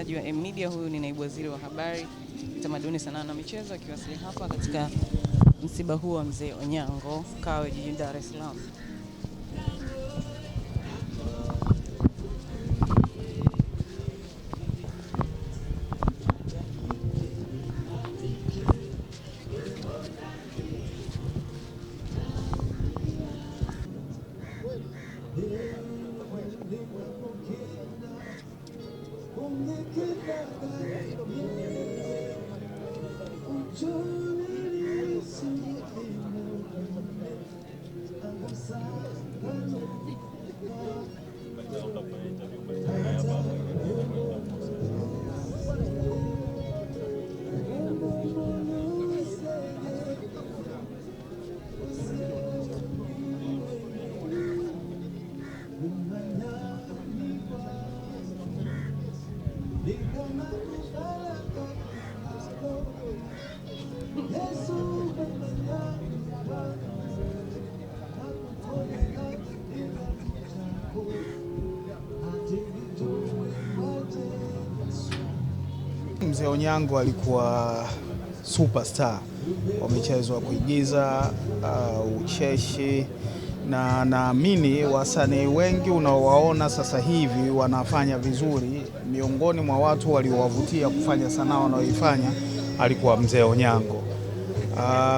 mtazamaji wa M-Media, huyu ni naibu waziri wa habari, utamaduni, sanaa na michezo akiwasili hapa katika msiba huu wa mzee Onyango Kawe jijini Dar es Salaam. Mzee Onyango alikuwa superstar wa michezo ya kuigiza, ucheshi, na naamini wasanii wengi unaowaona sasa hivi wanafanya vizuri. Miongoni mwa watu waliowavutia kufanya sanaa wanaoifanya alikuwa Mzee Onyango.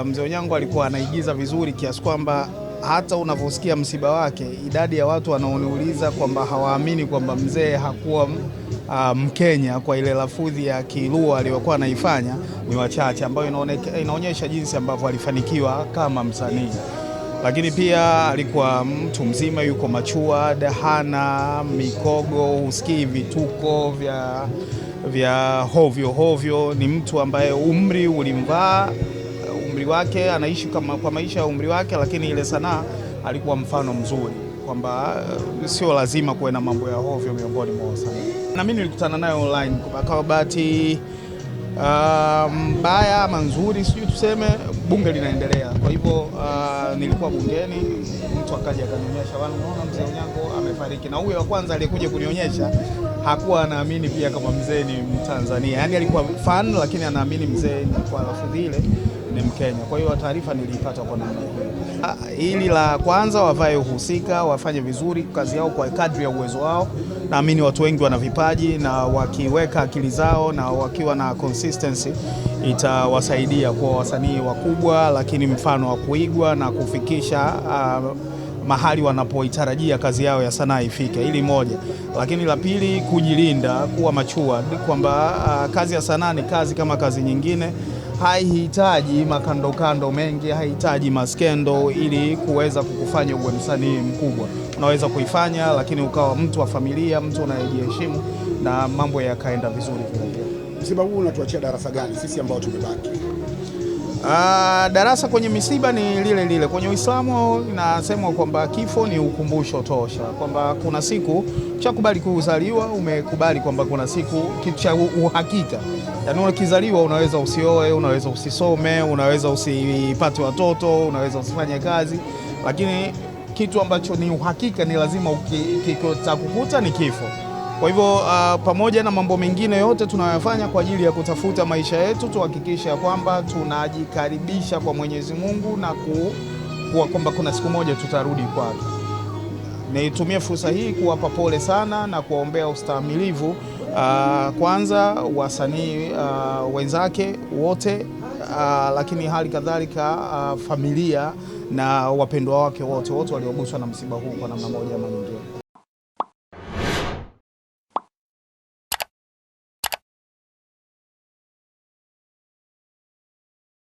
Mzee Onyango alikuwa anaigiza vizuri kiasi kwamba hata unavyosikia msiba wake, idadi ya watu wanaoniuliza kwamba hawaamini kwamba mzee hakuwa Mkenya kwa ile lafudhi ya Kilua aliyokuwa anaifanya ni wachache, ambayo inaonyesha jinsi ambavyo alifanikiwa kama msanii. Lakini pia alikuwa mtu mzima, yuko matured, hana mikogo, husikii vituko vya hovyo. Ni mtu ambaye umri ulimvaa, umri wake anaishi kwa maisha ya umri wake, lakini ile sanaa alikuwa mfano mzuri kwamba sio lazima kuwe na mambo ya hovyo miongoni mwa wasanii. Na mimi nilikutana naye online kwa bahati mbaya ama nzuri, sijui tuseme, bunge linaendelea. Kwa hivyo nilikuwa bungeni, mtu akaja akanionyesha, unaona Mzee Onyango amefariki. Na huyo wa kwanza aliyekuja kunionyesha hakuwa anaamini pia kama mzee ni Mtanzania. Yaani alikuwa fan, lakini anaamini mzee kwa lafudhi ile ni Mkenya. Kwa hiyo taarifa nilipata kwa namna hiyo. Hili la kwanza, wavae uhusika, wafanye vizuri kazi yao kwa kadri ya uwezo wao. Naamini watu wengi wana vipaji, na wakiweka akili zao na wakiwa na consistency itawasaidia kuwa wasanii wakubwa, lakini mfano wa kuigwa na kufikisha mahali wanapoitarajia kazi yao ya sanaa ifike. Hili moja. Lakini la pili, kujilinda, kuwa matured, kwamba kazi ya sanaa ni kazi kama kazi nyingine. Haihitaji makando mengi, haihitaji maskendo ili kuweza kukufanya uwe msanii mkubwa. Unaweza kuifanya lakini ukawa mtu wa familia, mtu unayejiheshimu, na mambo yakaenda vizuri vile. Msiba huu unatuachia darasa gani sisi ambao tumebaki? Darasa kwenye misiba ni lile. Kwenye Uislamu inasemwa kwamba kifo ni ukumbusho tosha, kwamba kuna siku chakubali kuzaliwa, umekubali kwamba kuna siku kitu cha uhakika. Yaani ukizaliwa unaweza usioe, unaweza usisome, unaweza usipate watoto, unaweza usifanye kazi, lakini kitu ambacho ni uhakika ni lazima kitakukuta ni kifo. Kwa hivyo pamoja na mambo mengine yote tunayofanya kwa ajili ya kutafuta maisha yetu, tuhakikisha kwamba tunajikaribisha kwa Mwenyezi Mungu na kwamba kuna siku moja tutarudi kwake. Nitumie fursa hii kuwapa pole sana na kuwaombea ustahimilivu kwanza wasanii wenzake wote, lakini hali kadhalika familia na wapendwa wake wote walioguswa na msiba huu kwa namna moja ama nyingine.